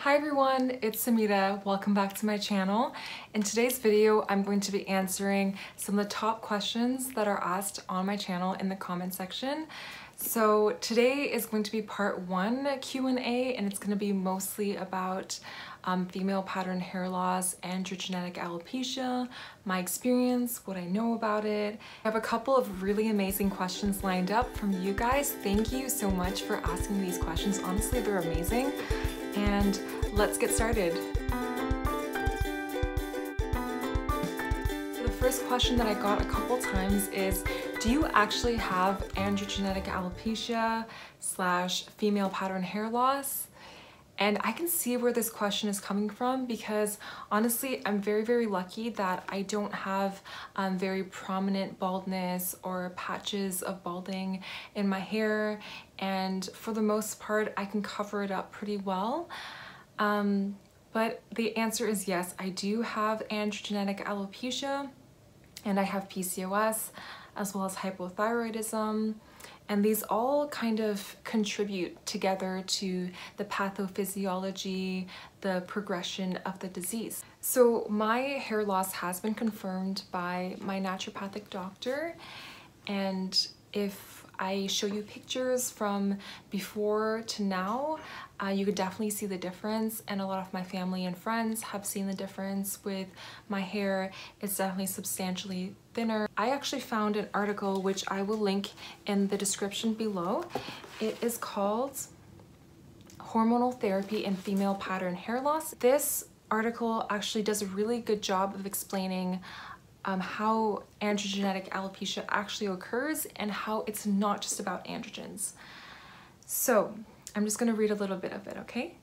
Hi everyone, it's Samita. Welcome back to my channel. In today's video, I'm going to be answering some of the top questions that are asked on my channel in the comment section. So today is going to be part 1 Q&A, and it's going to be mostly about female pattern hair loss, androgenetic alopecia, my experience, what I know about it. I have a couple of really amazing questions lined up from you guys. Thank you so much for asking these questions. Honestly, they're amazing. And let's get started. The first question that I got a couple times is, do you actually have androgenetic alopecia / female pattern hair loss? And I can see where this question is coming from because honestly, I'm very lucky that I don't have very prominent baldness or patches of balding in my hair. And for the most part, I can cover it up pretty well. But the answer is yes, I do have androgenetic alopecia and I have PCOS as well as hypothyroidism. And these all kind of contribute together to the pathophysiology, the progression of the disease. So my hair loss has been confirmed by my naturopathic doctor. And if I show you pictures from before to now, you could definitely see the difference, and a lot of my family and friends have seen the difference with my hair. It's definitely substantially thinner. I actually found an article which I will link in the description below. It is called Hormonal Therapy in Female Pattern Hair Loss. This article actually does a really good job of explaining how androgenetic alopecia actually occurs and how it's not just about androgens. So I'm just going to read a little bit of it, okay?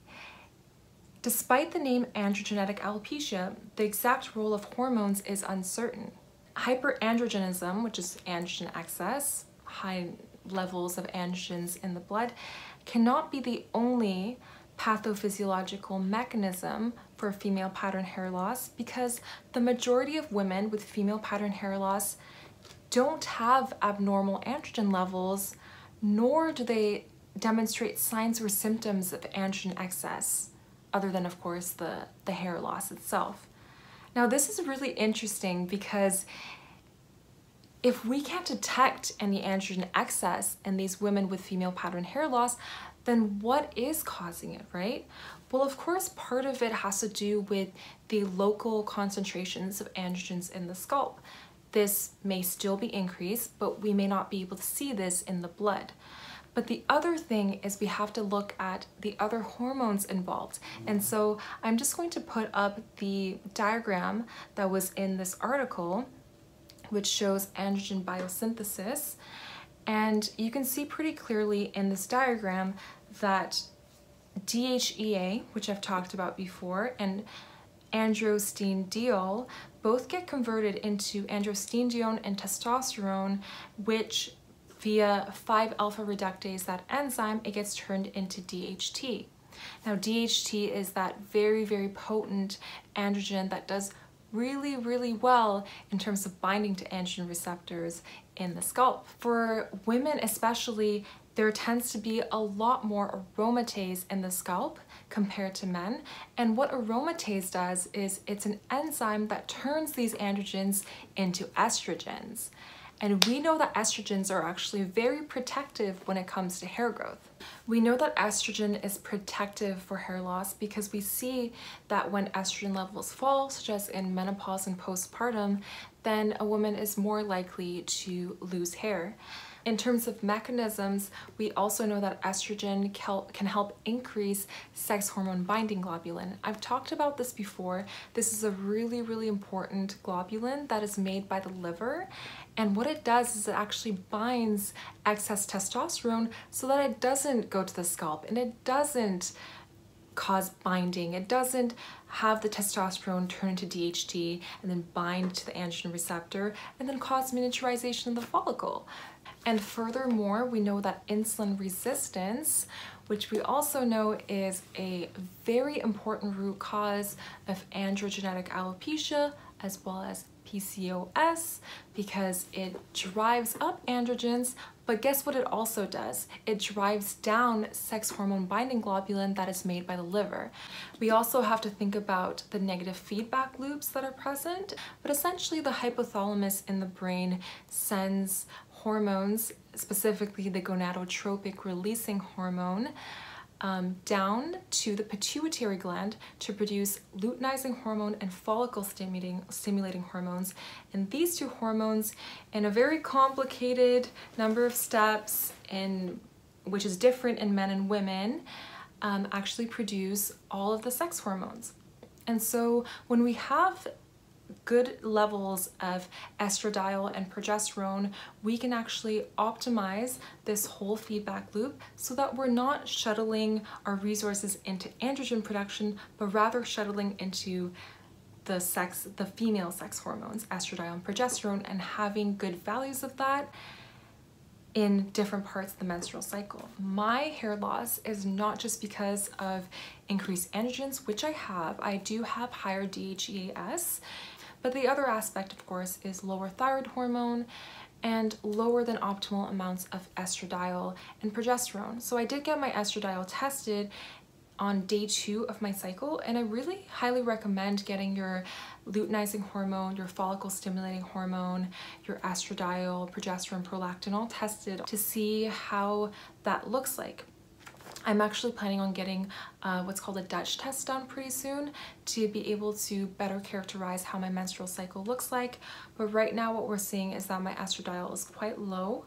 Despite the name androgenetic alopecia, the exact role of hormones is uncertain. Hyperandrogenism, which is androgen excess, high levels of androgens in the blood, cannot be the only pathophysiological mechanism for female pattern hair loss because the majority of women with female pattern hair loss don't have abnormal androgen levels, nor do they demonstrate signs or symptoms of androgen excess, other than, of course, the hair loss itself. Now, this is really interesting because if we can't detect any androgen excess in these women with female pattern hair loss, then what is causing it, right? Well, of course, part of it has to do with the local concentrations of androgens in the scalp. This may still be increased, but we may not be able to see this in the blood. But the other thing is we have to look at the other hormones involved. And so I'm just going to put up the diagram that was in this article, which shows androgen biosynthesis. And you can see pretty clearly in this diagram that DHEA, which I've talked about before, and androstenedione both get converted into androstenedione and testosterone, which via 5-alpha reductase, that enzyme, it gets turned into DHT. Now, DHT is that very potent androgen that does really well in terms of binding to androgen receptors in the scalp. For women especially, there tends to be a lot more aromatase in the scalp compared to men. And what aromatase does is it's an enzyme that turns these androgens into estrogens. And we know that estrogens are actually very protective when it comes to hair growth. We know that estrogen is protective for hair loss because we see that when estrogen levels fall, such as in menopause and postpartum, then a woman is more likely to lose hair. In terms of mechanisms, we also know that estrogen can help increase sex hormone binding globulin. I've talked about this before. This is a really important globulin that is made by the liver. And what it does is it actually binds excess testosterone so that it doesn't go to the scalp and it doesn't cause binding. It doesn't have the testosterone turn into DHT and then bind to the androgen receptor and then cause miniaturization of the follicle. And furthermore, we know that insulin resistance, which we also know is a very important root cause of androgenetic alopecia as well as PCOS because it drives up androgens, but guess what it also does? It drives down sex hormone binding globulin that is made by the liver. We also have to think about the negative feedback loops that are present, but essentially the hypothalamus in the brain sends hormones, specifically the gonadotropic releasing hormone, down to the pituitary gland to produce luteinizing hormone and follicle stimulating hormones. And these two hormones, in a very complicated number of steps, which is different in men and women, actually produce all of the sex hormones. And so when we have good levels of estradiol and progesterone, we can actually optimize this whole feedback loop so that we're not shuttling our resources into androgen production, but rather shuttling into the female sex hormones, estradiol and progesterone, and having good values of that in different parts of the menstrual cycle. My hair loss is not just because of increased androgens, which I have. I do have higher DHEAS, but the other aspect, of course, is lower thyroid hormone and lower than optimal amounts of estradiol and progesterone. So I did get my estradiol tested on day 2 of my cycle, and I really highly recommend getting your luteinizing hormone, your follicle stimulating hormone, your estradiol, progesterone, prolactin all tested to see how that looks like. I'm actually planning on getting what's called a Dutch test done pretty soon to be able to better characterize how my menstrual cycle looks like. But right now what we're seeing is that my estradiol is quite low,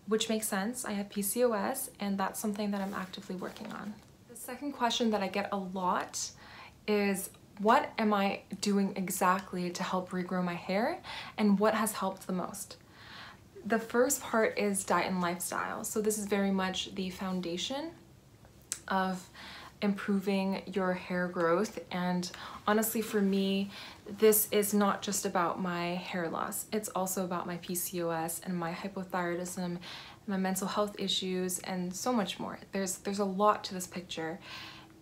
which makes sense. I have PCOS, and that's something that I'm actively working on. The second question that I get a lot is, what am I doing exactly to help regrow my hair, and what has helped the most? The first part is diet and lifestyle. So this is very much the foundation of improving your hair growth. And honestly, for me, this is not just about my hair loss. It's also about my PCOS and my hypothyroidism, my mental health issues, and so much more. There's a lot to this picture.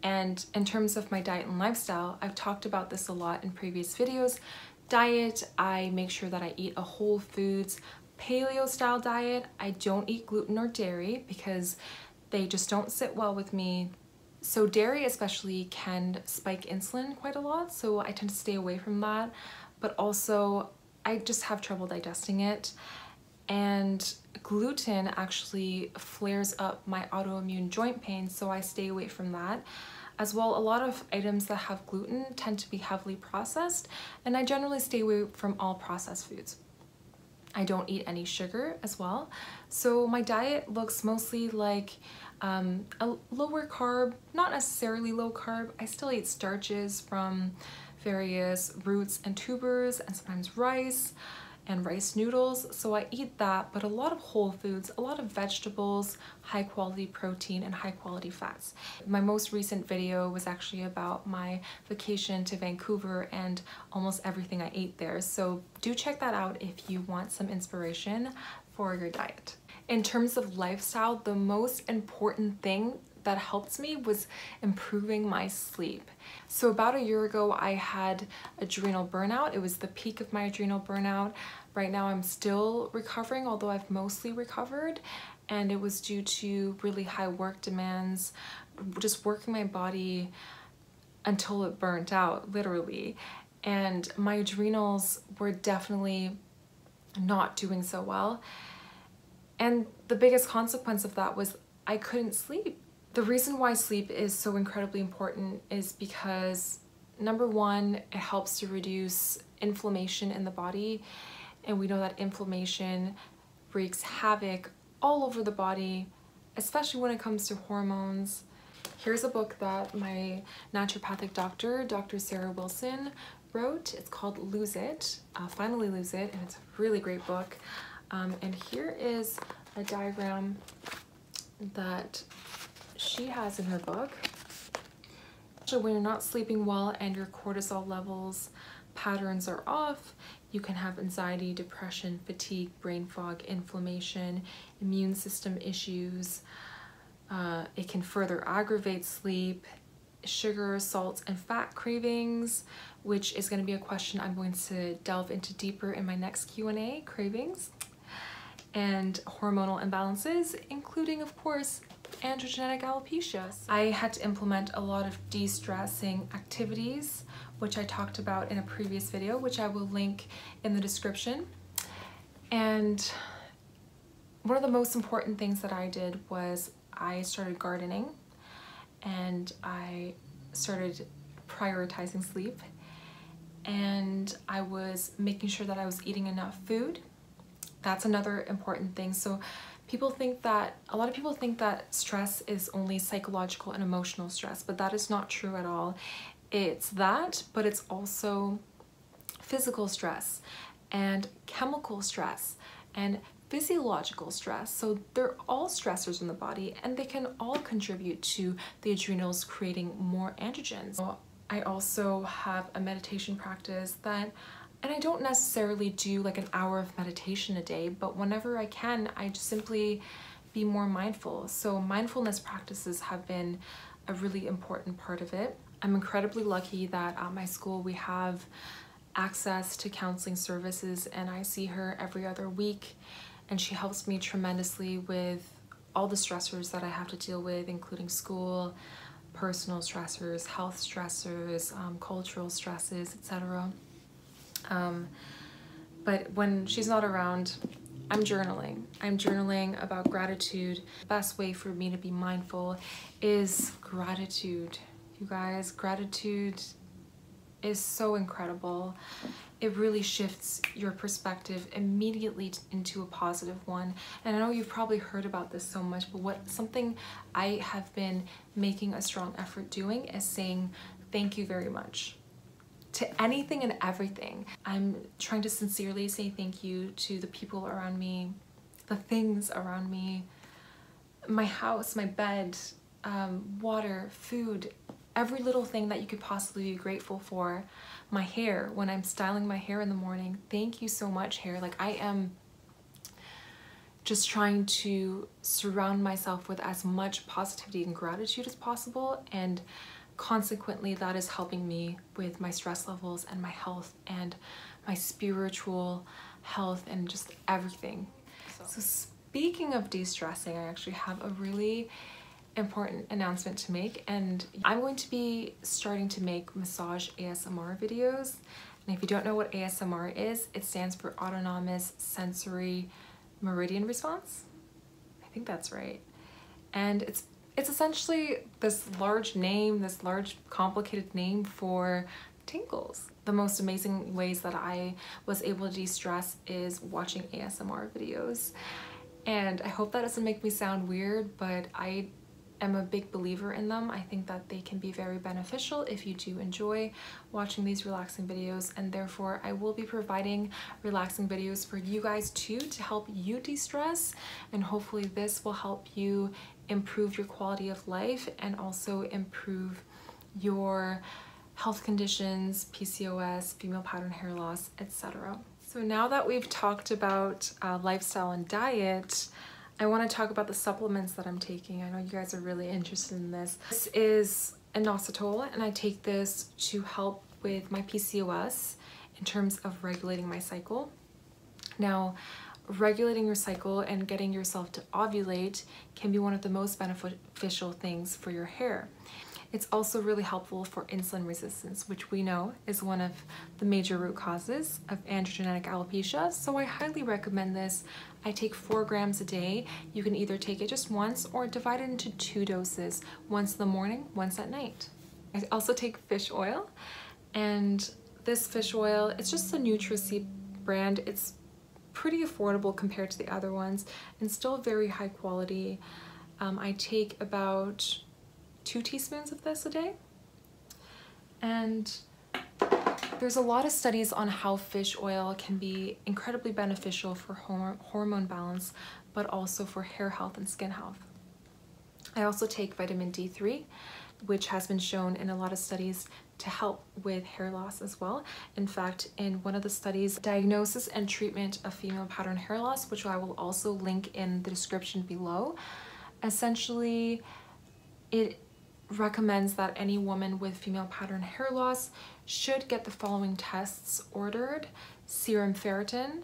And in terms of my diet and lifestyle, I've talked about this a lot in previous videos. Diet, I make sure that I eat a whole foods, paleo style diet. I don't eat gluten or dairy because they just don't sit well with me. So dairy especially can spike insulin quite a lot, so I tend to stay away from that. But also, I just have trouble digesting it. And gluten actually flares up my autoimmune joint pain, so I stay away from that. As well, a lot of items that have gluten tend to be heavily processed, and I generally stay away from all processed foods. I don't eat any sugar as well. So my diet looks mostly like a lower carb, not necessarily low carb. I still eat starches from various roots and tubers, and sometimes rice and rice noodles. So I eat that, but a lot of whole foods, a lot of vegetables, high quality protein, and high quality fats. My most recent video was actually about my vacation to Vancouver and almost everything I ate there. So do check that out if you want some inspiration for your diet. In terms of lifestyle, the most important thing that helped me was improving my sleep. So about a year ago, I had adrenal burnout. It was the peak of my adrenal burnout. Right now I'm still recovering, although I've mostly recovered, and it was due to really high work demands, just working my body until it burnt out, literally. And my adrenals were definitely not doing so well. And the biggest consequence of that was I couldn't sleep. The reason why sleep is so incredibly important is because, number one, it helps to reduce inflammation in the body. And we know that inflammation wreaks havoc all over the body, especially when it comes to hormones. Here's a book that my naturopathic doctor, Dr. Sarah Wilson, wrote. It's called Lose It, Finally Lose It, and it's a really great book. And here is a diagram that she has in her book. So when you're not sleeping well and your cortisol levels patterns are off, you can have anxiety, depression, fatigue, brain fog, inflammation, immune system issues. It can further aggravate sleep. sugar, salt, and fat cravings, which is going to be a question I'm going to delve into deeper in my next Q&A, cravings, and hormonal imbalances, including, of course, androgenetic alopecia. I had to implement a lot of de-stressing activities, which I talked about in a previous video, which I will link in the description. And one of the most important things that I did was I started gardening, and I started prioritizing sleep, and I was making sure that I was eating enough food. That's another important thing. So a lot of people think that stress is only psychological and emotional stress, but that is not true at all. It's that, but it's also physical stress and chemical stress and physiological stress. So they're all stressors in the body, and they can all contribute to the adrenals creating more androgens. So I also have a meditation practice and I don't necessarily do like an hour of meditation a day, but whenever I can, I just simply be more mindful. So mindfulness practices have been a really important part of it. I'm incredibly lucky that at my school we have access to counseling services, and I see her every other week, and she helps me tremendously with all the stressors that I have to deal with, including school, personal stressors, health stressors, cultural stresses, etc. But when she's not around, I'm journaling. I'm journaling about gratitude. The best way for me to be mindful is gratitude. You guys, gratitude is so incredible. It really shifts your perspective immediately into a positive one. And I know you've probably heard about this so much, but something I have been making a strong effort doing is saying thank you very much to anything and everything. I'm trying to sincerely say thank you to the people around me, the things around me, my house, my bed, water, food, every little thing that you could possibly be grateful for. My hair, when I'm styling my hair in the morning, thank you so much, hair. Like, I am just trying to surround myself with as much positivity and gratitude as possible, and consequently that is helping me with my stress levels and my health and my spiritual health and just everything. So speaking of de-stressing, I actually have a really important announcement to make, and I'm going to be starting to make massage ASMR videos. And if you don't know what ASMR is, it stands for Autonomous Sensory Meridian Response. I think that's right. And it's essentially this large name, this large complicated name for tingles. The most amazing ways that I was able to de-stress is watching ASMR videos. And I hope that doesn't make me sound weird, but I am a big believer in them. I think that they can be very beneficial if you do enjoy watching these relaxing videos, and therefore I will be providing relaxing videos for you guys too, to help you de-stress, and hopefully this will help you improve your quality of life and also improve your health conditions, PCOS, female pattern hair loss, etc. So now that we've talked about lifestyle and diet, I want to talk about the supplements that I'm taking. I know you guys are really interested in this. This is inositol, and I take this to help with my PCOS in terms of regulating my cycle. Now, regulating your cycle and getting yourself to ovulate can be one of the most beneficial things for your hair. It's also really helpful for insulin resistance, which we know is one of the major root causes of androgenetic alopecia. So I highly recommend this. I take 4 grams a day. You can either take it just once or divide it into 2 doses, once in the morning, once at night. I also take fish oil, and this fish oil, it's just a Nutraceutical brand. It's pretty affordable compared to the other ones and still very high quality. I take about 2 teaspoons of this a day, and there's a lot of studies on how fish oil can be incredibly beneficial for hormone balance, but also for hair health and skin health. I also take vitamin D3, which has been shown in a lot of studies to help with hair loss as well. In fact, in one of the studies, diagnosis and treatment of female pattern hair loss, which I will also link in the description below, essentially it recommends that any woman with female pattern hair loss should get the following tests ordered: serum ferritin,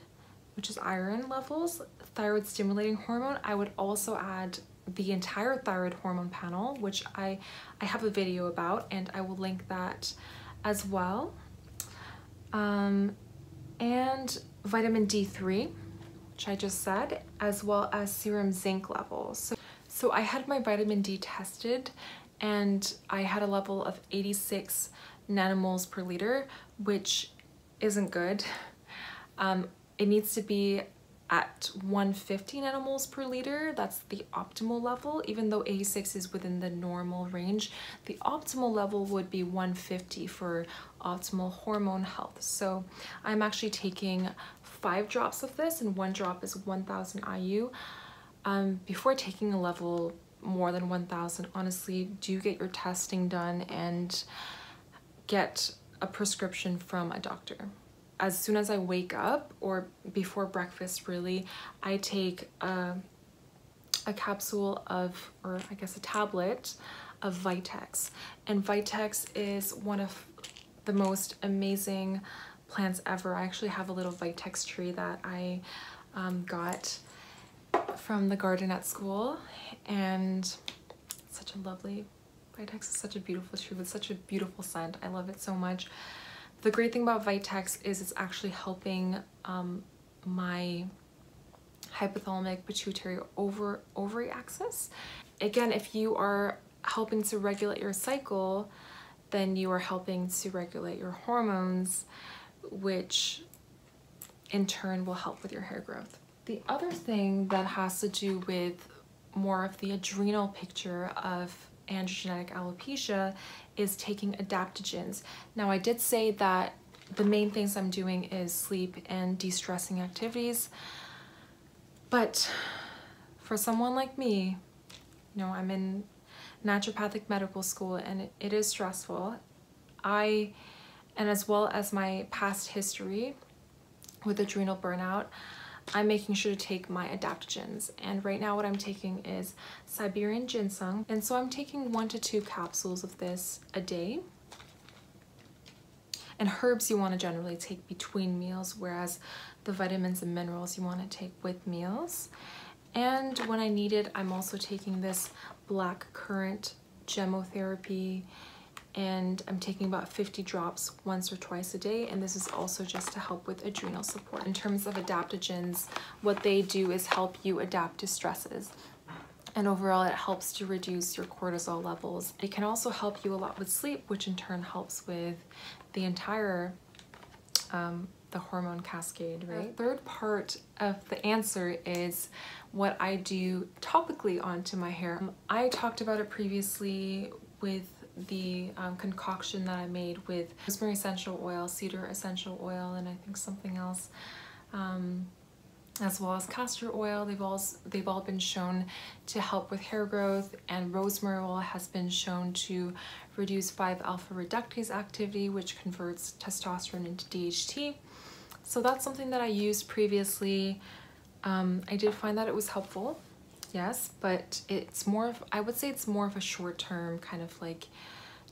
which is iron levels, thyroid stimulating hormone. I would also add the entire thyroid hormone panel, which I have a video about, and I will link that as well. And vitamin D3, which I just said, as well as serum zinc levels. So I had my vitamin D tested, and I had a level of 86 nanomoles per liter, which isn't good. It needs to be at 150 nanomoles per liter. That's the optimal level. Even though 86 is within the normal range, the optimal level would be 150 for optimal hormone health. So I'm actually taking 5 drops of this, and 1 drop is 1000 IU. Before taking a level more than 1000, honestly, do get your testing done and get a prescription from a doctor. As soon as I wake up, or before breakfast really, I take a capsule of, or I guess a tablet of Vitex. And Vitex is one of the most amazing plants ever. I actually have a little Vitex tree that I got from the garden at school, and it's such a lovely, Vitex is such a beautiful tree with such a beautiful scent. I love it so much. The great thing about Vitex is it's actually helping my hypothalamic pituitary ovary axis. Again, if you are helping to regulate your cycle, then you are helping to regulate your hormones, which in turn will help with your hair growth. The other thing that has to do with more of the adrenal picture of androgenetic alopecia is taking adaptogens. Now, I did say that the main things I'm doing is sleep and de-stressing activities, but for someone like me, you know, I'm in naturopathic medical school, and it is stressful. And as well as my past history with adrenal burnout, I'm making sure to take my adaptogens. And right now what I'm taking is Siberian ginseng. And so I'm taking 1 to 2 capsules of this a day. And herbs you want to generally take between meals, whereas the vitamins and minerals you want to take with meals. And when I need it, I'm also taking this black currant gemotherapy, and I'm taking about 50 drops once or twice a day, and this is also just to help with adrenal support. In terms of adaptogens, what they do is help you adapt to stresses, and overall it helps to reduce your cortisol levels. It can also help you a lot with sleep, which in turn helps with the entire the hormone cascade, right? The third part of the answer is what I do topically onto my hair. I talked about it previously with the concoction that I made with rosemary essential oil, cedar essential oil, and I think something else, as well as castor oil. They've all been shown to help with hair growth, and rosemary oil has been shown to reduce 5-alpha reductase activity, which converts testosterone into DHT. So that's something that I used previously. I did find that it was helpful. Yes, but it's more of, I would say it's more of a short-term kind of like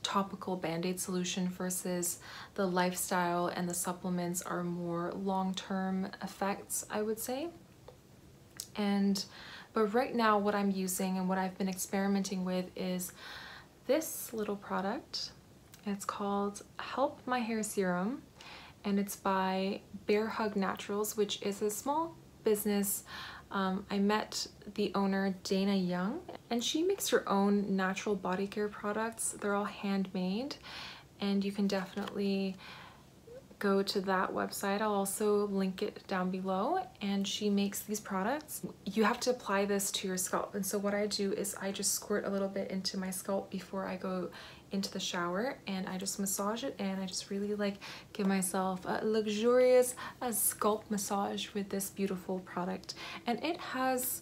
topical band-aid solution versus the lifestyle and the supplements are more long-term effects, I would say. But right now what I'm using and what I've been experimenting with is this little product. It's called Help My Hair Serum, and it's by Bear Hug Naturals, which is a small business. I met the owner, Dana Young, and she makes her own natural body care products. They're all handmade, and you can definitely go to that website. I'll also link it down below, and she makes these products. You have to apply this to your scalp, and so what I do is I just squirt a little bit into my scalp before I go into the shower, and I just massage it, and I just really like give myself a luxurious scalp massage with this beautiful product. And it has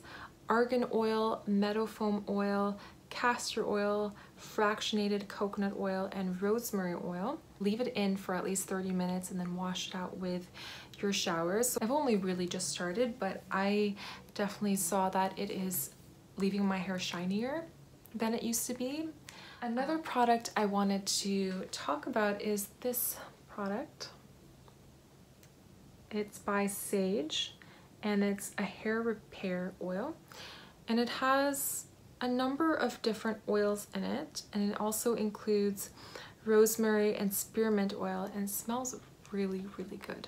argan oil, meadow foam oil, castor oil, fractionated coconut oil, and rosemary oil. Leave it in for at least 30 minutes and then wash it out with your showers. So I've only really just started, but I definitely saw that it is leaving my hair shinier than it used to be. Another product I wanted to talk about is this product. It's by Saje, and it's a hair repair oil, and it has a number of different oils in it, and it also includes rosemary and spearmint oil, and it smells really, really good.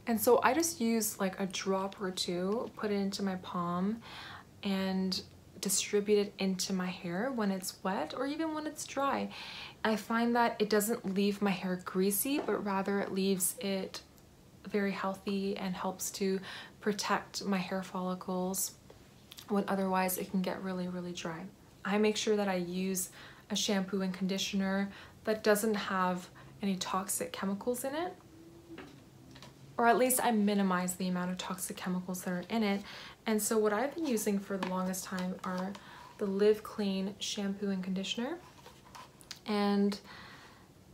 And so I just use like a drop or two, put it into my palm, and distribute it into my hair when it's wet or even when it's dry. I find that it doesn't leave my hair greasy, but rather it leaves it very healthy and helps to protect my hair follicles when otherwise it can get really, really dry. I make sure that I use a shampoo and conditioner that doesn't have any toxic chemicals in it, or at least I minimize the amount of toxic chemicals that are in it. And so what I've been using for the longest time are the Live Clean shampoo and conditioner. And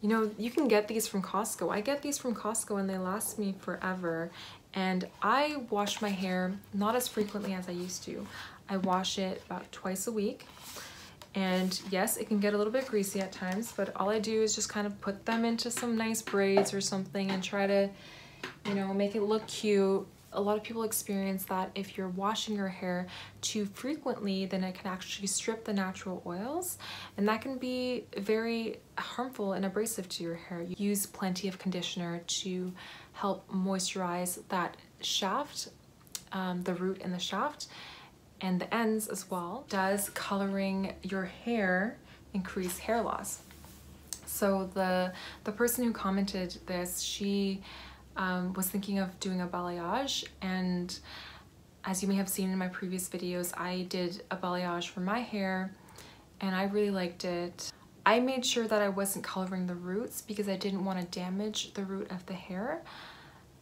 you know, you can get these from Costco. I get these from Costco and they last me forever. And I wash my hair not as frequently as I used to. I wash it about twice a week. And yes, it can get a little bit greasy at times, but all I do is just kind of put them into some nice braids or something and try to, you know, make it look cute. A lot of people experience that if you're washing your hair too frequently, then it can actually strip the natural oils, and that can be very harmful and abrasive to your hair. You use plenty of conditioner to help moisturize that shaft, the root and the shaft, and the ends as well. Does coloring your hair increase hair loss? So the person who commented this, she was thinking of doing a balayage, and as you may have seen in my previous videos, I did a balayage for my hair and I really liked it. I made sure that I wasn't coloring the roots because I didn't want to damage the root of the hair.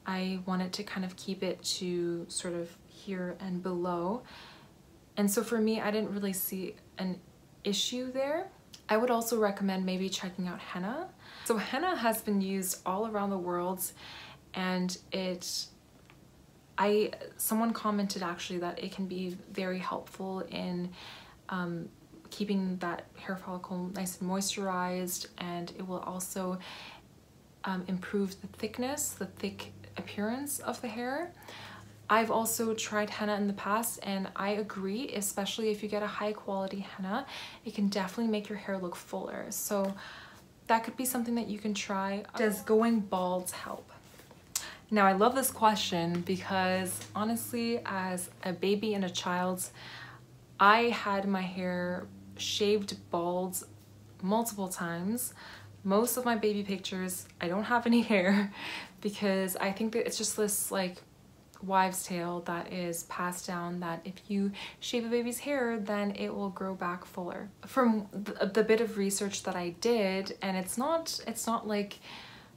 I wanted to kind of keep it to sort of here and below, and so for me, I didn't really see an issue there. I would also recommend maybe checking out henna. So henna has been used all around the world, and someone commented actually that it can be very helpful in keeping that hair follicle nice and moisturized, and it will also improve the thickness, the thick appearance of the hair. I've also tried henna in the past, and I agree, especially if you get a high quality henna, it can definitely make your hair look fuller. So that could be something that you can try. Does going bald help? Now, I love this question because honestly, as a baby and a child, I had my hair shaved bald multiple times. Most of my baby pictures, I don't have any hair because I think that it's just this like wives' tale that is passed down that if you shave a baby's hair, then it will grow back fuller. From the bit of research that I did, and it's not like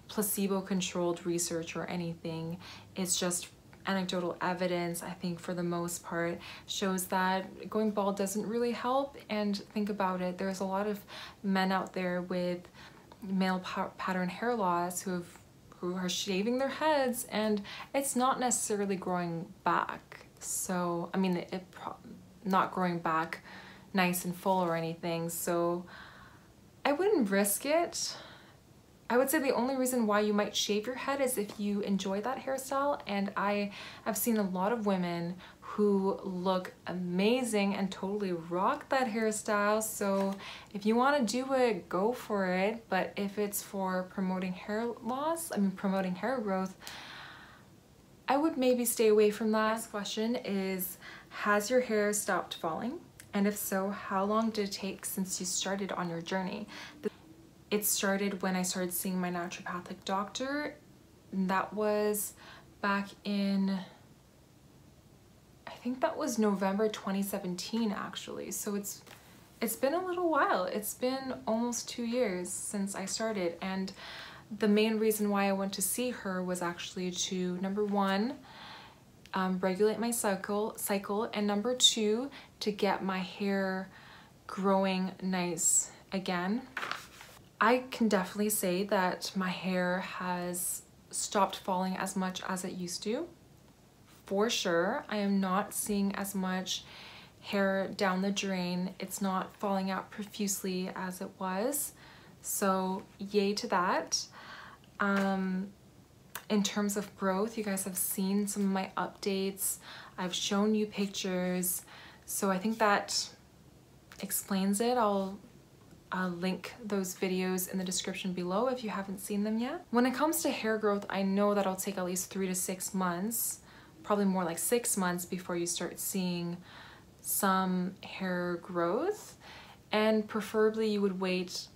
placebo-controlled research or anything, it's just anecdotal evidence, I think for the most part, shows that going bald doesn't really help. And think about it, there's a lot of men out there with male pattern hair loss who are shaving their heads and it's not necessarily growing back. So I mean, not growing back nice and full or anything, so I wouldn't risk it. I would say the only reason why you might shave your head is if you enjoy that hairstyle, and I have seen a lot of women who look amazing and totally rock that hairstyle. So if you want to do it, go for it. But if it's for promoting hair loss, promoting hair growth, I would maybe stay away from that. Next question is, has your hair stopped falling? And if so, how long did it take since you started on your journey? It started when I started seeing my naturopathic doctor, and that was back in, I think that was November 2017 actually. So it's been a little while. It's been almost 2 years since I started, and the main reason why I went to see her was actually to, number one, regulate my cycle, and number two, to get my hair growing nice again. I can definitely say that my hair has stopped falling as much as it used to. for sure. I am not seeing as much hair down the drain. It's not falling out profusely as it was. So yay to that. In terms of growth, you guys have seen some of my updates. I've shown you pictures. So I think that explains it. I'll link those videos in the description below if you haven't seen them yet. When it comes to hair growth, I know that'll take at least 3 to 6 months, probably more like 6 months before you start seeing some hair growth, and preferably you would wait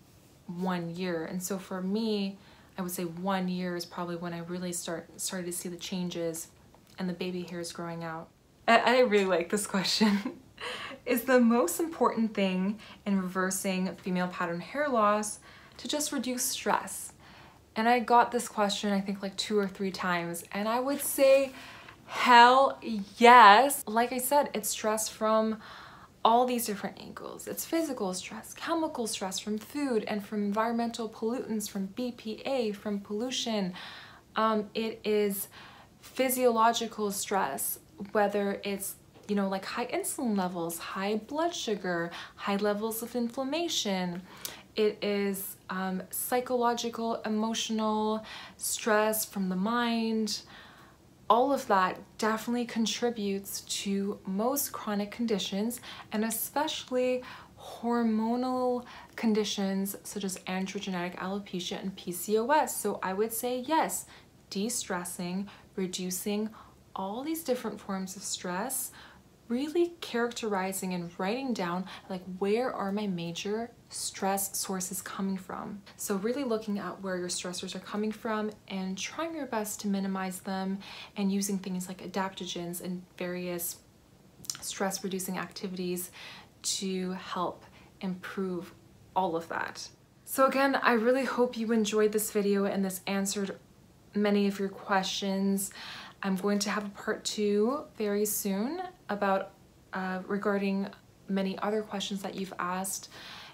1 year. And so for me, I would say 1 year is probably when I really started to see the changes and the baby hairs growing out. I really like this question. Is the most important thing in reversing female pattern hair loss to just reduce stress? And I got this question I think like 2 or 3 times, and I would say hell yes. Like I said, it's stress from all these different angles. It's physical stress, chemical stress from food and from environmental pollutants, from BPA, from pollution. It is physiological stress, whether it's, you know, like high insulin levels, high blood sugar, high levels of inflammation. It is psychological, emotional stress from the mind. All of that definitely contributes to most chronic conditions, and especially hormonal conditions such as androgenetic alopecia and PCOS. So I would say yes, de-stressing, reducing all these different forms of stress, really characterizing and writing down like where are my major stress sources coming from. So really looking at where your stressors are coming from and trying your best to minimize them, and using things like adaptogens and various stress reducing activities to help improve all of that. So again, I really hope you enjoyed this video and this answered many of your questions. I'm going to have a part 2 very soon about regarding many other questions that you've asked,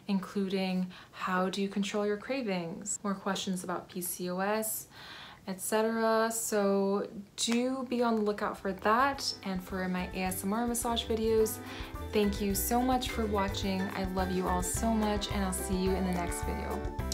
including how do you control your cravings, more questions about PCOS, etc. So do be on the lookout for that and for my ASMR massage videos. Thank you so much for watching. I love you all so much, and I'll see you in the next video.